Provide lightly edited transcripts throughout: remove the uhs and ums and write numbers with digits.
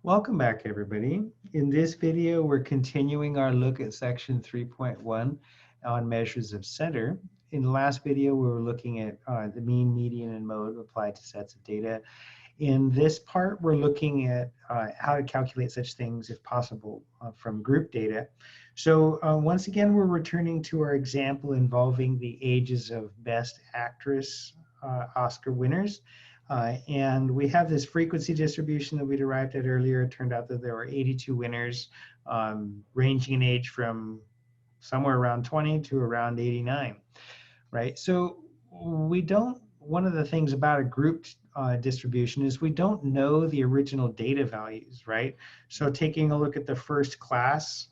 Welcome back, everybody. In this video, we're continuing our look at section 3.1 on measures of center. In the last video, we were looking at the mean, median, and mode applied to sets of data. In this part, we're looking at how to calculate such things, if possible, from group data. So once again, we're returning to our example involving the ages of Best Actress Oscar winners. And we have this frequency distribution that we derived at earlier. It turned out that there were 82 winners, ranging in age from somewhere around 20 to around 89, right? So one of the things about a group distribution is we don't know the original data values, right? So taking a look at the first class,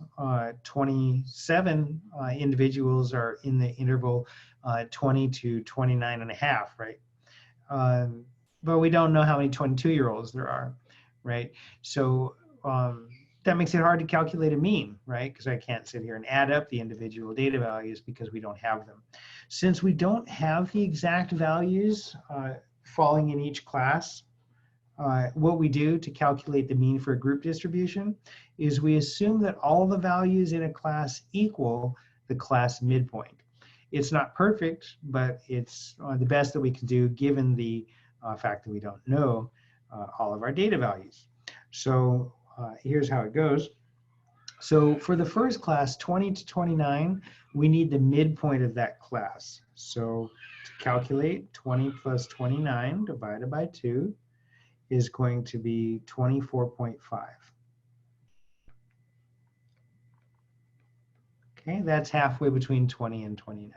27 individuals are in the interval 20 to 29 and a half, right? But we don't know how many 22-year-olds there are, right? So that makes it hard to calculate a mean, right? Because I can't sit here and add up the individual data values because we don't have them. Since we don't have the exact values falling in each class, what we do to calculate the mean for a group distribution is we assume that all the values in a class equal the class midpoint. It's not perfect, but it's the best that we can do given the fact that we don't know all of our data values. So here's how it goes. So for the first class, 20 to 29, we need the midpoint of that class. So to calculate 20 plus 29 divided by 2 is going to be 24.5. Okay, that's halfway between 20 and 29.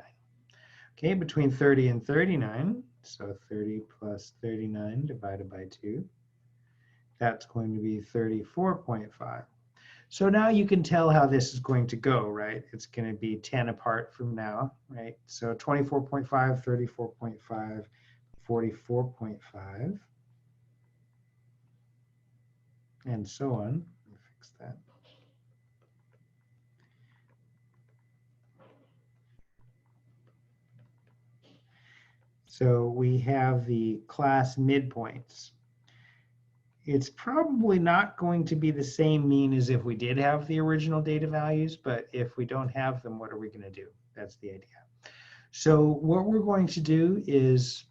Okay, between 30 and 39, so 30 plus 39 divided by 2, that's going to be 34.5. So now you can tell how this is going to go, right? It's going to be 10 apart from now, right? So 24.5, 34.5, 44.5, and so on. Let me fix that. So we have the class midpoints. It's probably not going to be the same mean as if we did have the original data values, but if we don't have them, what are we going to do? That's the idea. So what we're going to do is,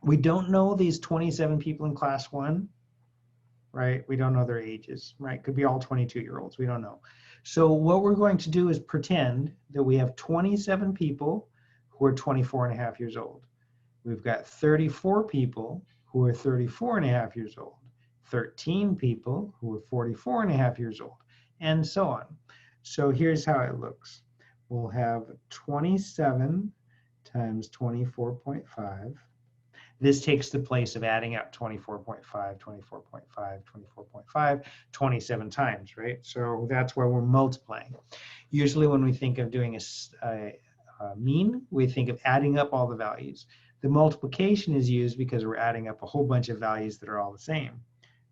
we don't know these 27 people in class 1, right? We don't know their ages, right? Could be all 22-year-olds, we don't know. So what we're going to do is pretend that we have 27 people who are 24 and a half years old. We've got 34 people who are 34 and a half years old, 13 people who are 44 and a half years old, and so on. So here's how it looks. We'll have 27 times 24.5. This takes the place of adding up 24.5, 24.5, 24.5, 27 times, right? So that's where we're multiplying. Usually when we think of doing a mean, we think of adding up all the values. The multiplication is used because we're adding up a whole bunch of values that are all the same.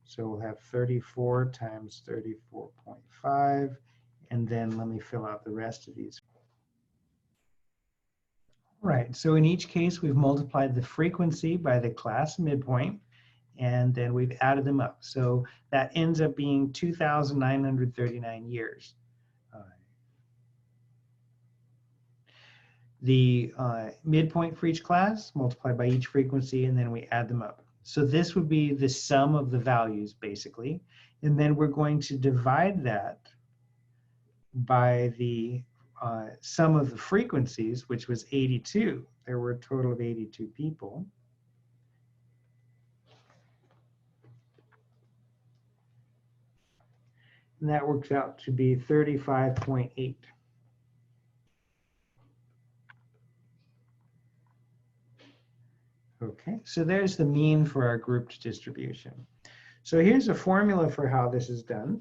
So we'll have 34 times 34.5, and then let me fill out the rest of these. All right, so in each case, we've multiplied the frequency by the class midpoint, and then we've added them up. So that ends up being 2,939 years. The midpoint for each class multiplied by each frequency, and then we add them up. So this would be the sum of the values, basically. And then we're going to divide that by the sum of the frequencies, which was 82. There were a total of 82 people. And that works out to be 35.8. Okay, so there's the mean for our grouped distribution. So here's a formula for how this is done.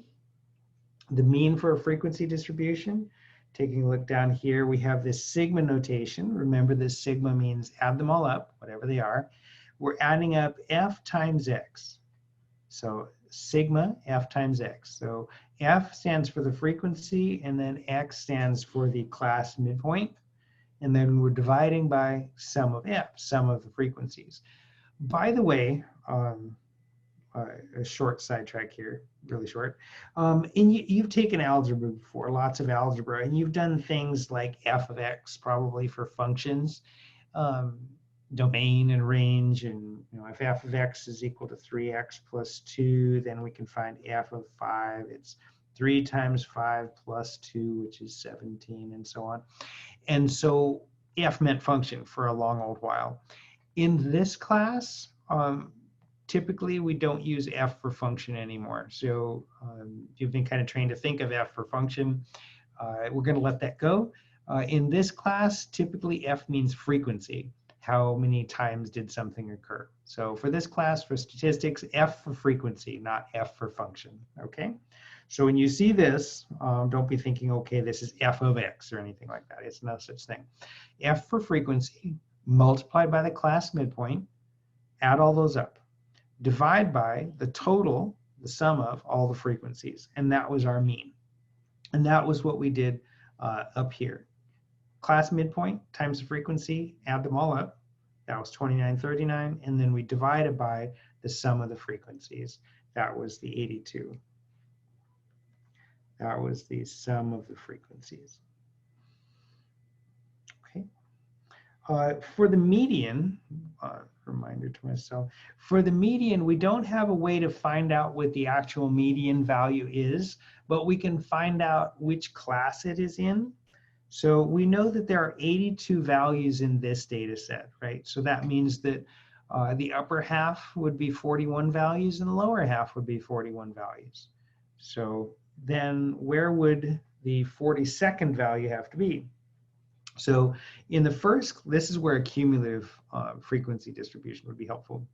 The mean for a frequency distribution, taking a look down here, we have this sigma notation. Remember, this sigma means add them all up, whatever they are. We're adding up f times x. So sigma f times x. So f stands for the frequency, and then x stands for the class midpoint. And then we're dividing by sum of f, sum of the frequencies. By the way, a short sidetrack here, really short. And you've taken algebra before, lots of algebra, and you've done things like f of x probably for functions, um, domain and range. And if f of x is equal to 3x plus 2, then we can find f of 5. It's 3 times 5 plus 2, which is 17, and so on. And so f meant function for a long old while. In this class, typically we don't use f for function anymore. So you've been kind of trained to think of f for function. We're going to let that go. In this class, typically f means frequency. How many times did something occur? So for this class, for statistics, f for frequency, not f for function. Okay. So when you see this, don't be thinking, okay, this is f of x or anything like that. It's no such thing. F for frequency multiplied by the class midpoint, add all those up, divide by the total, the sum of all the frequencies, and that was our mean. And that was what we did up here. Class midpoint times the frequency, add them all up. That was 2939, and then we divided by the sum of the frequencies. That was the 82. That was the sum of the frequencies. Okay. For the median, reminder to myself, for the median, we don't have a way to find out what the actual median value is, but we can find out which class it is in. So we know that there are 82 values in this data set, right? So that means that the upper half would be 41 values and the lower half would be 41 values. So then where would the 42nd value have to be? So in the first, this is where a cumulative frequency distribution would be helpful.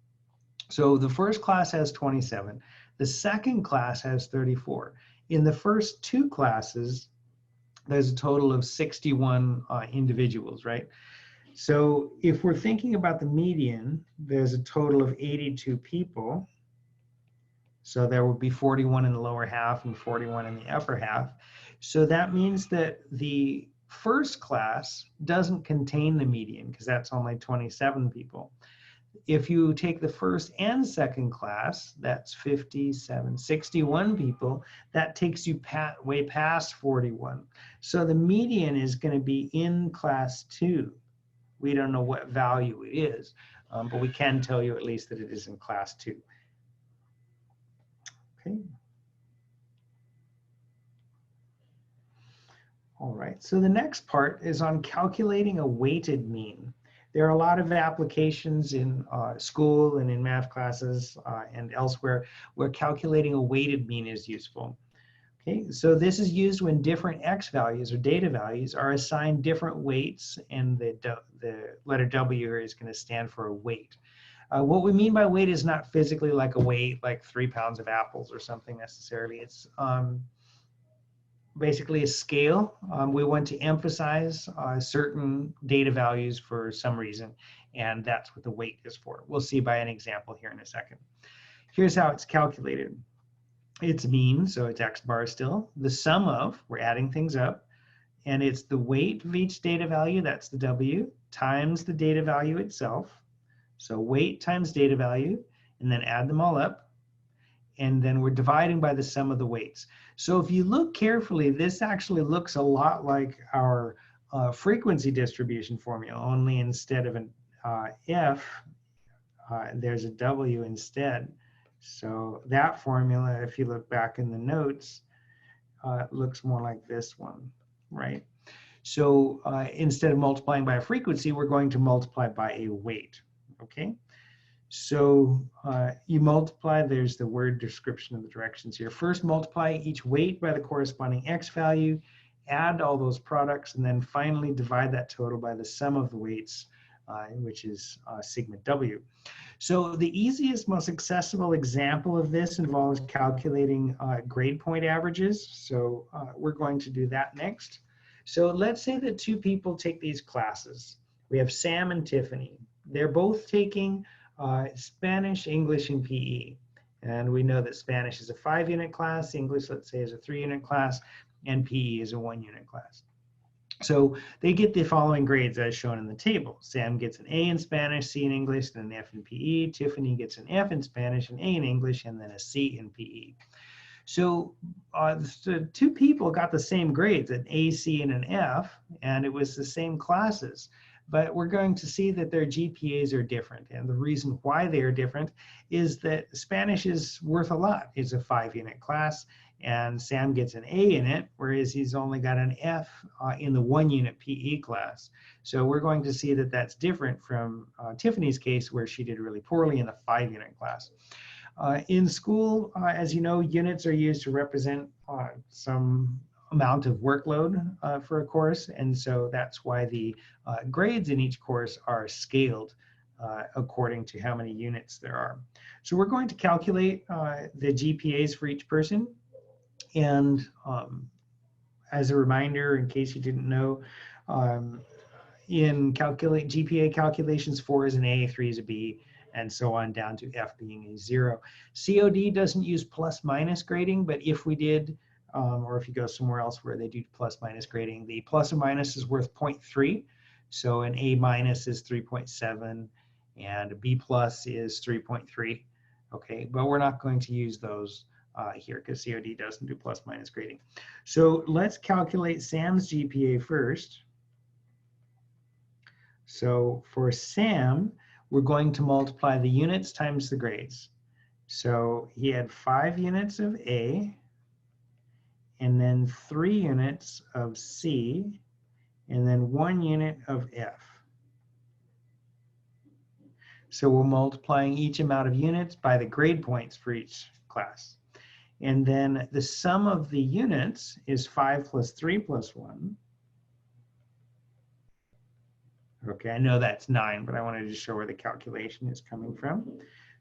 So the first class has 27. The second class has 34. In the first two classes, there's a total of 61 individuals, right? So if we're thinking about the median, there's a total of 82 people. So there would be 41 in the lower half and 41 in the upper half. So that means that the first class doesn't contain the median because that's only 27 people. If you take the first and second class, that's 57, 61 people, that takes you way past 41. So the median is going to be in class 2. We don't know what value it is, but we can tell you at least that it is in class 2. Okay. All right, so the next part is on calculating a weighted mean. There are a lot of applications in school and in math classes and elsewhere where calculating a weighted mean is useful. Okay, so this is used when different x values or data values are assigned different weights, and the letter W here is going to stand for a weight. What we mean by weight is not physically like a weight, like 3 pounds of apples or something necessarily. It's basically a scale. We want to emphasize certain data values for some reason, and that's what the weight is for. We'll see by an example here in a second. Here's how it's calculated. It's mean, so it's x bar still. The sum of, we're adding things up, and it's the weight of each data value, that's the W, times the data value itself. So weight times data value, and then add them all up. And then we're dividing by the sum of the weights. So if you look carefully, this actually looks a lot like our frequency distribution formula, only instead of an F, there's a W instead. So that formula, if you look back in the notes, looks more like this one, right? So instead of multiplying by a frequency, we're going to multiply by a weight, okay? So you multiply, there's the word description of the directions here. First, multiply each weight by the corresponding x value, add all those products, and then finally divide that total by the sum of the weights, which is sigma W. So the easiest, most accessible example of this involves calculating grade point averages. So we're going to do that next. So let's say that two people take these classes. We have Sam and Tiffany. They're both taking Spanish, English, and PE. And we know that Spanish is a 5-unit class, English, let's say, is a 3-unit class, and PE is a 1-unit class. So they get the following grades as shown in the table. Sam gets an A in Spanish, C in English, and an F in PE. Tiffany gets an F in Spanish, an A in English, and then a C in PE. So the two people got the same grades, an A, C, and an F, and it was the same classes. But we're going to see that their GPAs are different. And the reason why they are different is that Spanish is worth a lot. It's a 5-unit class, and Sam gets an A in it, whereas he's only got an F in the 1-unit PE class. So we're going to see that that's different from Tiffany's case, where she did really poorly in the 5-unit class. In school, as you know, units are used to represent some amount of workload for a course, and so that's why the grades in each course are scaled according to how many units there are. So we're going to calculate the GPAs for each person, and as a reminder, in case you didn't know, in GPA calculations, 4 is an A, 3 is a B, and so on down to F being a 0. COD doesn't use plus minus grading, but if we did, or if you go somewhere else where they do plus minus grading, the plus or minus is worth 0.3. So an A minus is 3.7 and a B plus is 3.3. Okay, but we're not going to use those here because COD doesn't do plus minus grading. So let's calculate Sam's GPA first. So for Sam, we're going to multiply the units times the grades. So he had 5 units of A, and then 3 units of C, and then 1 unit of F. So we're multiplying each amount of units by the grade points for each class. And then the sum of the units is 5 plus 3 plus 1. Okay, I know that's 9, but I wanted to show where the calculation is coming from.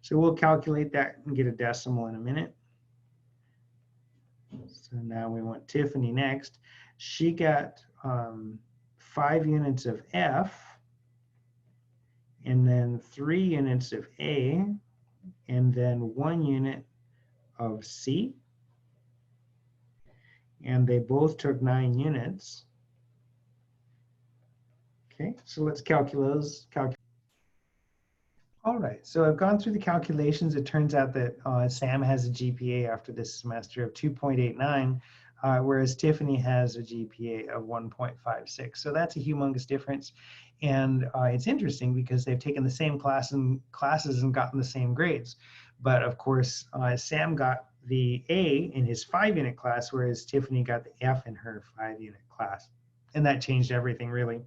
So we'll calculate that and get a decimal in a minute. So now we want Tiffany next. She got 5 units of F, and then 3 units of A, and then 1 unit of C. And they both took 9 units. Okay, so let's calculate those. All right, so I've gone through the calculations. It turns out that Sam has a GPA after this semester of 2.89, whereas Tiffany has a GPA of 1.56. So that's a humongous difference. And it's interesting because they've taken the same classes and gotten the same grades. But of course, Sam got the A in his 5-unit class, whereas Tiffany got the F in her 5-unit class. And that changed everything, really.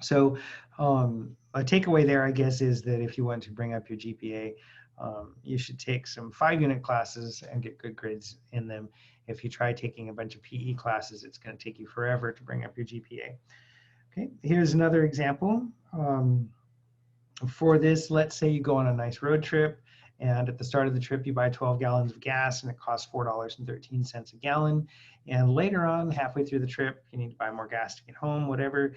So a takeaway there, I guess, is that if you want to bring up your GPA, you should take some 5-unit classes and get good grades in them. If you try taking a bunch of PE classes, it's going to take you forever to bring up your GPA. Okay, here's another example. For this, let's say you go on a nice road trip, and at the start of the trip, you buy 12 gallons of gas, and it costs $4.13 a gallon. And later on, halfway through the trip, you need to buy more gas to get home, whatever.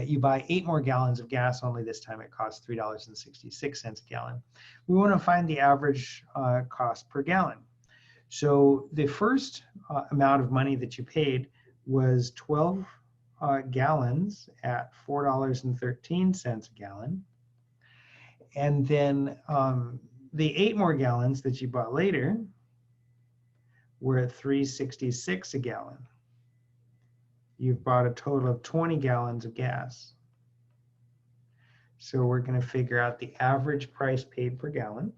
You buy 8 more gallons of gas, only this time it costs $3.66 a gallon. We want to find the average cost per gallon. So the first amount of money that you paid was 12 gallons at $4.13 a gallon. And then the 8 more gallons that you bought later were at $3.66 a gallon. You've bought a total of 20 gallons of gas. So we're going to figure out the average price paid per gallon.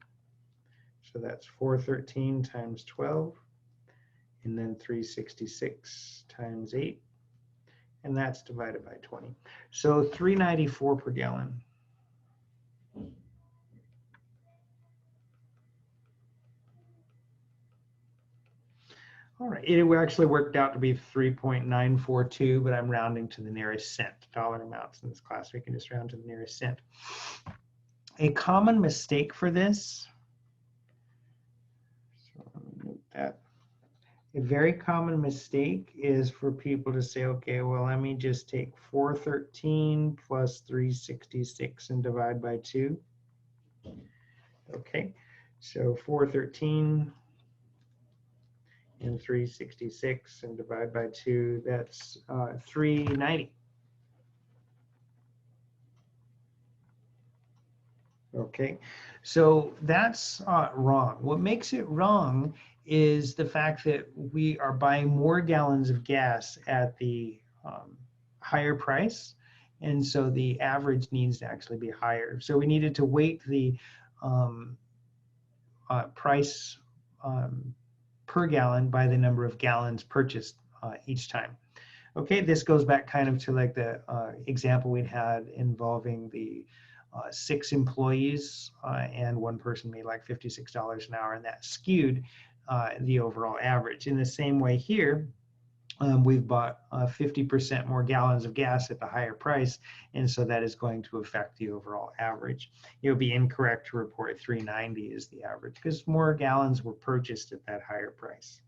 So that's $4.13 times 12, and then $3.66 times 8, and that's divided by 20. So $3.94 per gallon. All right, it actually worked out to be 3.942, but I'm rounding to the nearest cent. Dollar amounts in this class, we can just round to the nearest cent. A common mistake for this, so let me note that. A very common mistake is for people to say, okay, well, let me just take 413 plus 366 and divide by 2. Okay, so 413 and 366, and divide by 2, that's 390. Okay, so that's wrong. What makes it wrong is the fact that we are buying more gallons of gas at the higher price, and so the average needs to actually be higher. So we needed to weight the price per gallon by the number of gallons purchased each time. Okay, this goes back kind of to like the example we had involving the 6 employees and one person made like $56 an hour, and that skewed the overall average. In the same way here, we've bought 50% more gallons of gas at the higher price, and so that is going to affect the overall average. It would be incorrect to report 390 as the average because more gallons were purchased at that higher price.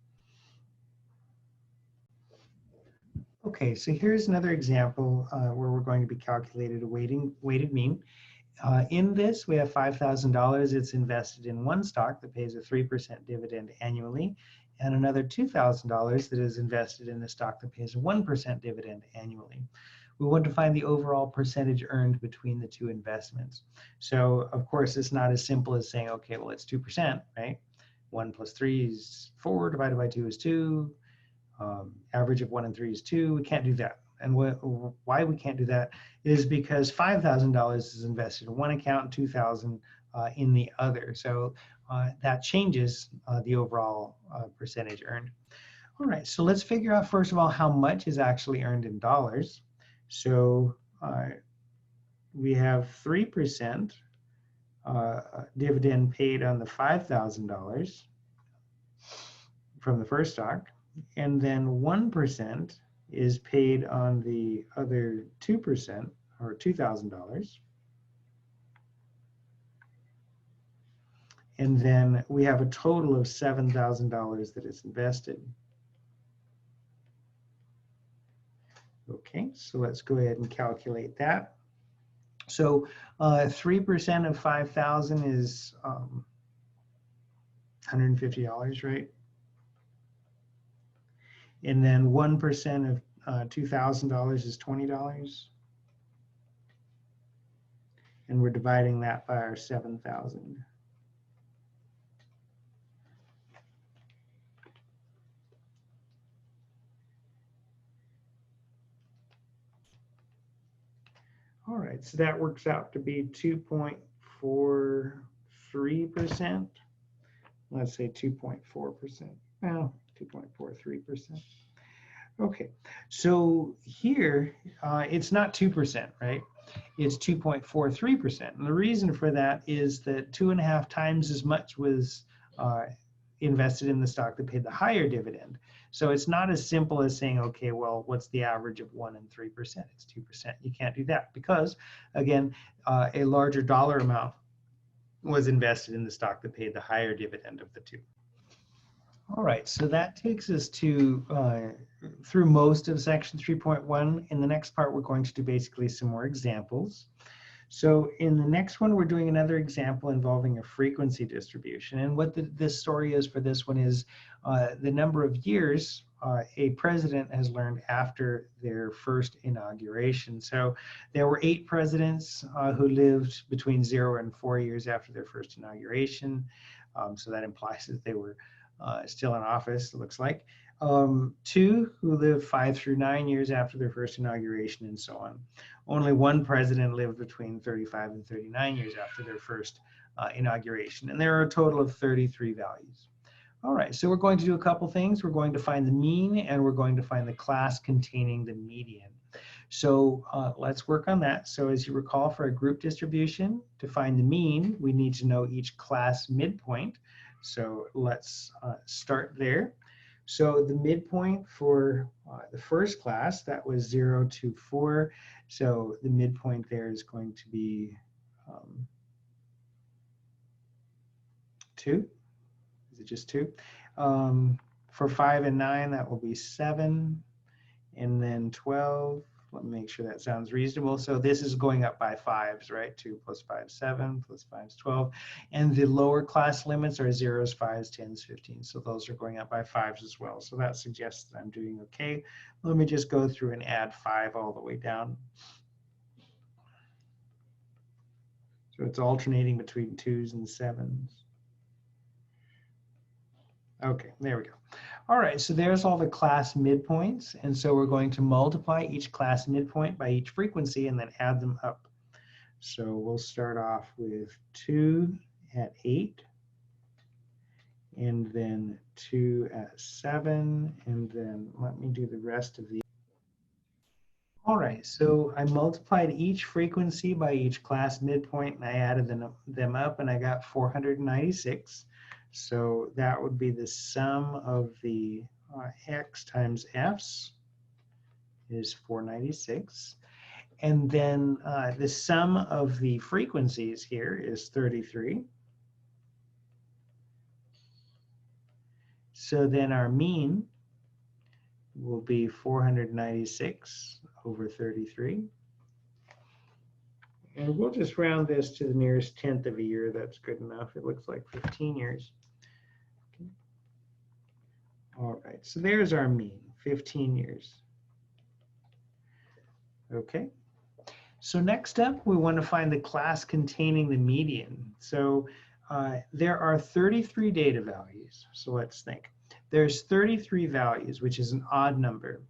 Okay, so here's another example where we're going to be calculating a weighted mean. In this, we have $5,000. It's invested in one stock that pays a 3% dividend annually, and another $2,000 that is invested in a stock that pays a 1% dividend annually. We want to find the overall percentage earned between the two investments. So, of course, it's not as simple as saying, okay, well, it's 2%, right? 1 plus 3 is 4, divided by 2 is 2. Average of 1 and 3 is 2. We can't do that. And why we can't do that is because $5,000 is invested in one account, $2,000 in the other. So that changes the overall percentage earned. All right, so let's figure out first of all how much is actually earned in dollars. So we have 3% dividend paid on the $5,000 from the first stock, and then 1% is paid on the other 2%, or $2,000. And then we have a total of $7,000 that is invested. Okay, so let's go ahead and calculate that. So 3% of 5,000 is $150, right? And then 1% of $2,000 is $20. And we're dividing that by our 7,000. All right, so that works out to be 2.43%. Let's say 2.4%. Well, 2.43%. Okay, so here it's not 2%, right? It's 2.43%. And the reason for that is that 2.5 times as much was invested in the stock that paid the higher dividend. So it's not as simple as saying, okay, well, what's the average of 1 and 3%? It's 2%. You can't do that because, again, a larger dollar amount was invested in the stock that paid the higher dividend of the two. All right, so that takes us to through most of section 3.1. In the next part, we're going to do basically some more examples. So in the next one, we're doing another example involving a frequency distribution. And what this story is for this one is the number of years a president has learned after their first inauguration. So there were 8 presidents who lived between 0 and 4 years after their first inauguration. So that implies that they were still in office, it looks like. 2 who lived 5 through 9 years after their first inauguration, and so on. Only 1 president lived between 35 and 39 years after their first inauguration, and there are a total of 33 values. All right, so we're going to do a couple things. We're going to find the mean, and we're going to find the class containing the median. So let's work on that. So as you recall, for a group distribution, to find the mean, we need to know each class midpoint. So let's start there. So the midpoint for the first class, that was 0 to 4. So the midpoint there is going to be 2. Is it just 2? For 5 and 9, that will be 7. And then 12 Let me make sure that sounds reasonable. So this is going up by 5s, right? 2 plus 5, 7, plus 5 is 12. And the lower class limits are 0s, 5s, 10s, 15s. So those are going up by 5s as well. So that suggests that I'm doing okay. Let me just go through and add 5 all the way down. So it's alternating between 2s and 7s. Okay, there we go. All right, so there's all the class midpoints. And so we're going to multiply each class midpoint by each frequency and then add them up. So we'll start off with 2 at 8, and then 2 at 7, and then let me do the rest of these. All right, so I multiplied each frequency by each class midpoint, and I added them up, and I got 496. So that would be the sum of the x times f's is 496. And then the sum of the frequencies here is 33. So then our mean will be 496 over 33. And we'll just round this to the nearest tenth of a year. That's good enough. It looks like 15 years. Okay. All right, so there's our mean, 15 years. Okay. So next up, we want to find the class containing the median. So there are 33 data values. So let's think. There's 33 values, which is an odd number.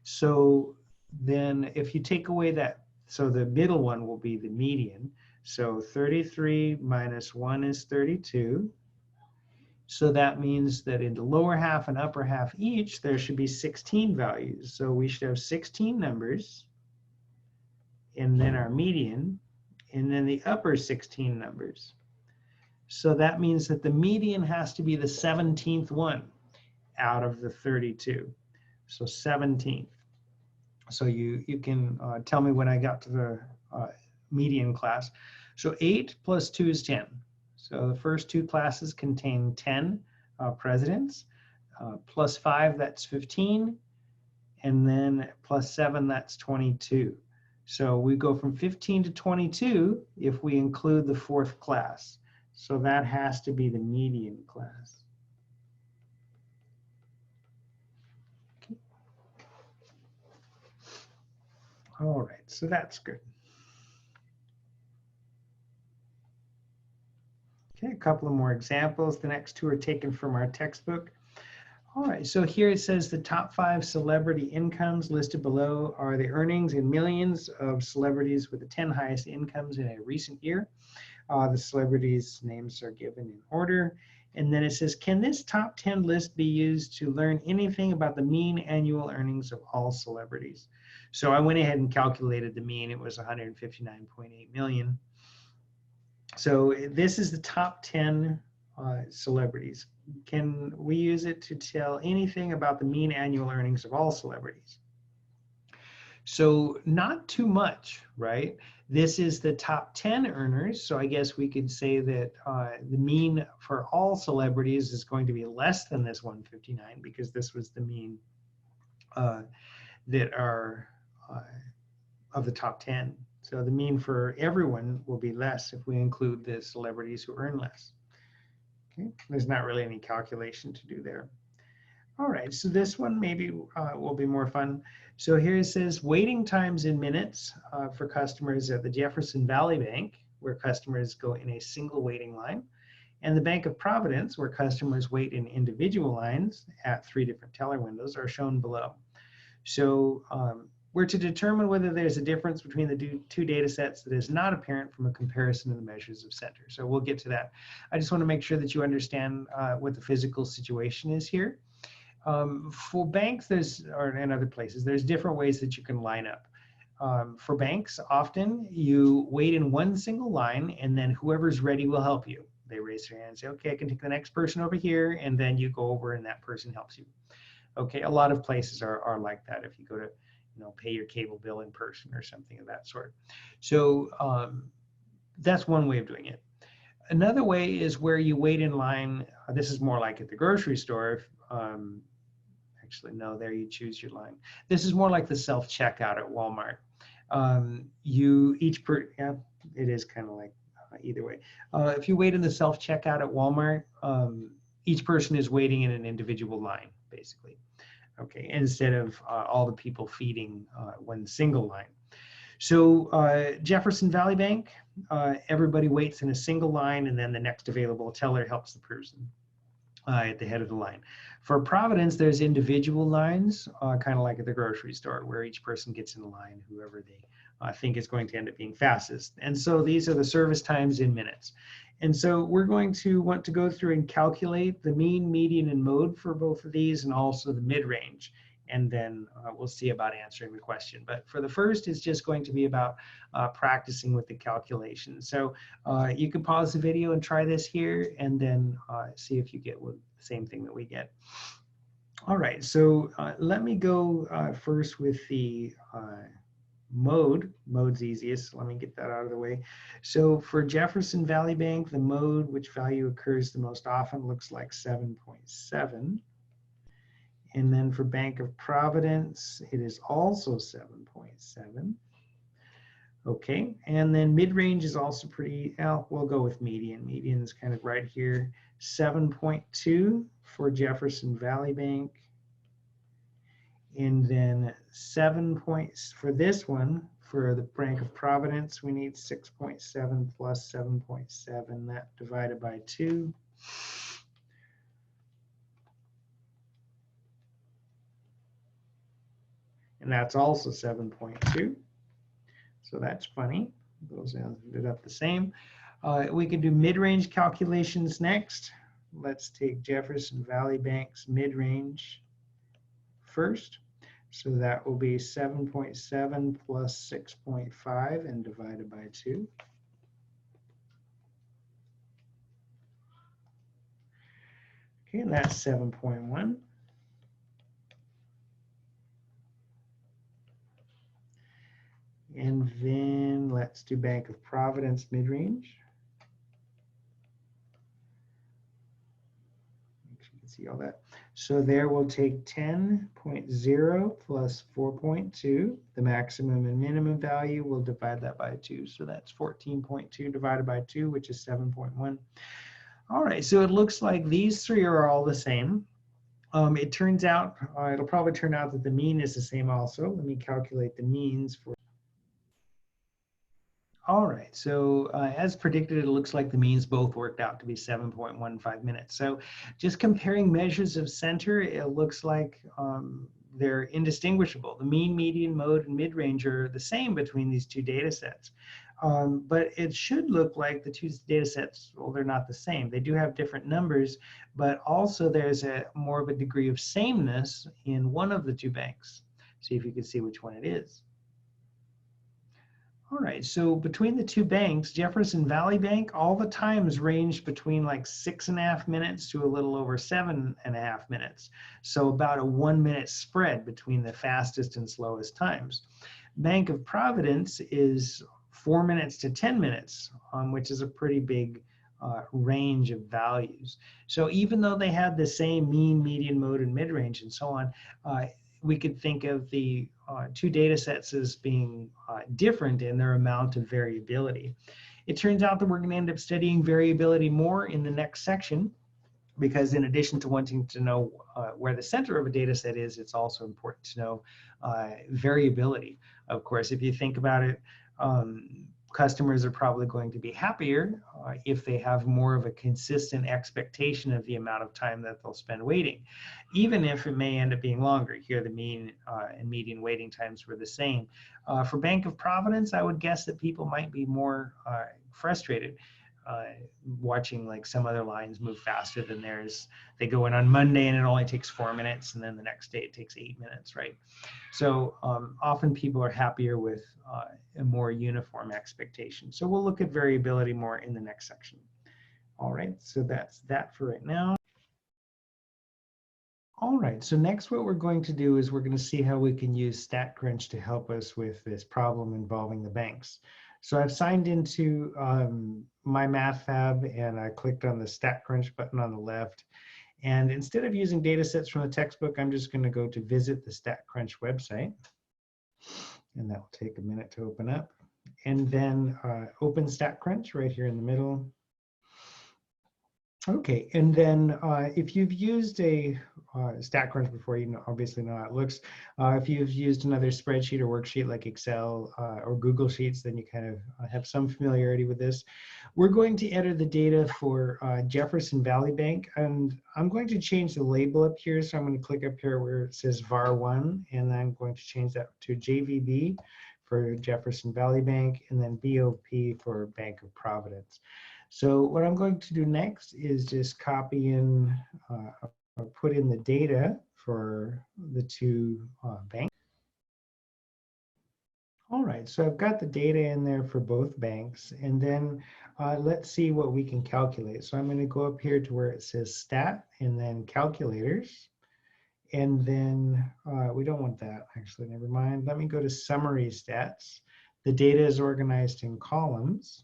So then if you take away that, so the middle one will be the median. So 33 minus 1 is 32. So that means that in the lower half and upper half each, there should be 16 values. So we should have 16 numbers, and then our median, and then the upper 16 numbers. So that means that the median has to be the 17th one out of the 32. So 17th. So you can tell me when I got to the median class. So 8 plus 2 is 10. So the first two classes contain 10 presidents. Plus 5, that's 15. And then plus 7, that's 22. So we go from 15 to 22 if we include the fourth class. So that has to be the median class. Okay. All right, so that's good. Okay, a couple of more examples. The next two are taken from our textbook. All right, so here it says the top 5 celebrity incomes listed below are the earnings in millions of celebrities with the 10 highest incomes in a recent year. The celebrities' names are given in order. And then it says, can this top 10 list be used to learn anything about the mean annual earnings of all celebrities? So I went ahead and calculated the mean. It was 159.8 million. So this is the top 10 celebrities. Can we use it to tell anything about the mean annual earnings of all celebrities? So not too much, right? This is the top 10 earners. So I guess we could say that the mean for all celebrities is going to be less than this 159 because this was the mean that are of the top 10. So the mean for everyone will be less if we include the celebrities who earn less. Okay, there's not really any calculation to do there. All right, so this one maybe will be more fun. So here it says waiting times in minutes for customers at the Jefferson Valley Bank, where customers go in a single waiting line, and the Bank of Providence, where customers wait in individual lines at 3 different teller windows, are shown below. So we're to determine whether there's a difference between the two data sets that is not apparent from a comparison of the measures of center. So we'll get to that. I just want to make sure that you understand what the physical situation is here. For banks, and other places, there's different ways that you can line up. For banks, often you wait in one single line, and then whoever's ready will help you. They raise their hand and say, okay, I can take the next person over here, and then you go over and that person helps you. Okay, a lot of places are like that if you go to pay your cable bill in person or something of that sort. So that's one way of doing it. Another way is where you wait in line. This is more like at the grocery store. Actually, no, there you choose your line. This is more like the self-checkout at Walmart. Yeah, it is kind of like either way. If you wait in the self-checkout at Walmart, each person is waiting in an individual line, basically. Okay, instead of all the people feeding one single line. So Jefferson Valley Bank, everybody waits in a single line, and then the next available teller helps the person at the head of the line. For Providence, there's individual lines, kind of like at the grocery store, where each person gets in a line, whoever they think is going to end up being fastest. And so these are the service times in minutes. And so we're going to want to go through and calculate the mean, median, and mode for both of these, and also the mid-range. And then we'll see about answering the question. But for the first, it's just going to be about practicing with the calculation. So you can pause the video and try this here, and then see if you get the same thing that we get. All right, so let me go first with the mode. Mode's easiest, so let me get that out of the way. So for Jefferson Valley Bank, the mode, which value occurs the most often, looks like 7.7. And then for Bank of Providence, it is also 7.7. Okay, and then mid-range is also pretty, well, we'll go with median. Median is kind of right here, 7.2 for Jefferson Valley Bank. And then 7 points for this one, for the Bank of Providence, we need 6.7 plus 7.7, that divided by 2. And that's also 7.2. So that's funny. Those ended up the same. We can do mid-range calculations next. Let's take Jefferson Valley Bank's mid-range first. So that will be 7.7 plus 6.5 and divided by 2. Okay, and that's 7.1. And then let's do Bank of Providence mid-range. Make sure you can see all that. So there we'll take 10.0 plus 4.2. The maximum and minimum value, we'll divide that by 2. So that's 14.2 divided by 2, which is 7.1. All right, so it looks like these three are all the same. It turns out, it'll probably turn out that the mean is the same also. Let me calculate the means for. All right, so as predicted, it looks like the means both worked out to be 7.15 minutes. So just comparing measures of center, it looks like they're indistinguishable. The mean, median, mode, and mid-range are the same between these two data sets. But it should look like the two data sets, well, they're not the same. They do have different numbers, but also there's more of a degree of sameness in one of the two banks. See if you can see which one it is. All right, so between the two banks, Jefferson Valley Bank, all the times ranged between like 6.5 minutes to a little over 7.5 minutes. So about a 1 minute spread between the fastest and slowest times. Bank of Providence is 4 minutes to 10 minutes, which is a pretty big range of values. So even though they had the same mean, median, mode, and mid-range and so on, we could think of the two data sets as being different in their amount of variability. It turns out that we're going to end up studying variability more in the next section, because in addition to wanting to know where the center of a data set is, it's also important to know variability. Of course, if you think about it, customers are probably going to be happier if they have more of a consistent expectation of the amount of time that they'll spend waiting, even if it may end up being longer. Here, the mean and median waiting times were the same. For Bank of Providence, I would guess that people might be more frustrated watching like some other lines move faster than theirs. They go in on Monday and it only takes 4 minutes, and then the next day it takes 8 minutes, right? So often people are happier with a more uniform expectation. So we'll look at variability more in the next section. All right, so that's that for right now. All right, so next what we're going to do is we're going to see how we can use StatCrunch to help us with this problem involving the banks. So I've signed into my MathFab, and I clicked on the StatCrunch button on the left. And instead of using data sets from the textbook, I'm just going to go to visit the StatCrunch website. And that will take a minute to open up. And then open StatCrunch right here in the middle. Okay, and then if you've used a StatCrunch before, you obviously know how it looks. If you've used another spreadsheet or worksheet like Excel or Google Sheets, then you kind of have some familiarity with this. We're going to enter the data for Jefferson Valley Bank, and I'm going to change the label up here. So I'm going to click up here where it says VAR1, and then I'm going to change that to JVB for Jefferson Valley Bank, and then BOP for Bank of Providence. So what I'm going to do next is just copy in, or put in the data for the two banks. All right, so I've got the data in there for both banks, and then let's see what we can calculate. So I'm going to go up here to where it says Stat, and then Calculators. And then we don't want that, actually, never mind. Let me go to Summary Stats. The data is organized in columns.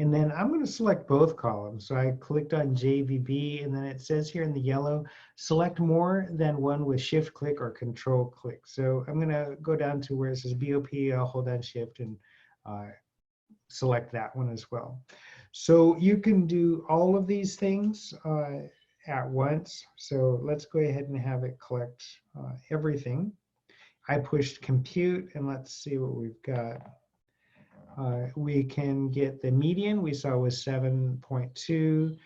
And then I'm going to select both columns. So I clicked on JVB, and then it says here in the yellow, select more than one with shift click or control click. So I'm going to go down to where it says BOP, I'll hold down shift and select that one as well. So you can do all of these things at once. So let's go ahead and have it collect everything. I pushed compute, and let's see what we've got. We can get the median we saw was 7.2,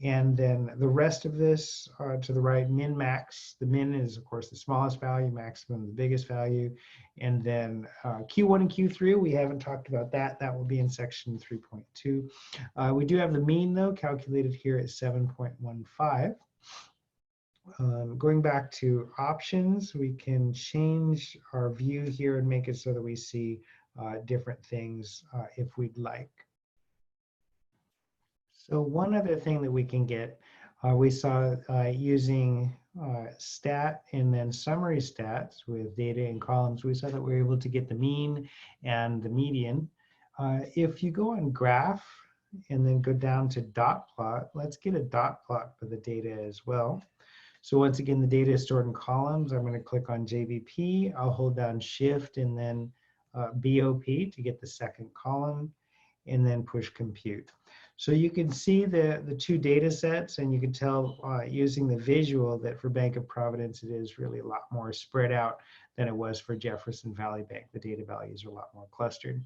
and then the rest of this to the right, min max. The min is of course the smallest value, maximum the biggest value, and then Q1 and Q3 we haven't talked about that. That will be in section 3.2. We do have the mean though calculated here at 7.15. Going back to options, we can change our view here and make it so that we see different things if we'd like. So one other thing that we can get, we saw using stat and then summary stats with data in columns, we saw that we were able to get the mean and the median. If you go on graph and then go down to dot plot, let's get a dot plot for the data as well. So once again, the data is stored in columns. I'm going to click on JVP. I'll hold down shift and then BOP to get the second column, and then push compute. So you can see the two data sets, and you can tell using the visual that for Bank of Providence, it is really a lot more spread out than it was for Jefferson Valley Bank. The data values are a lot more clustered.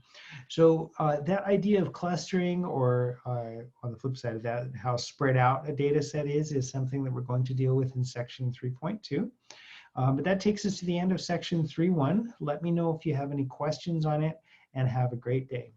So that idea of clustering, or on the flip side of that, how spread out a data set is something that we're going to deal with in section 3.2. But that takes us to the end of section 3.1. Let me know if you have any questions on it, and have a great day.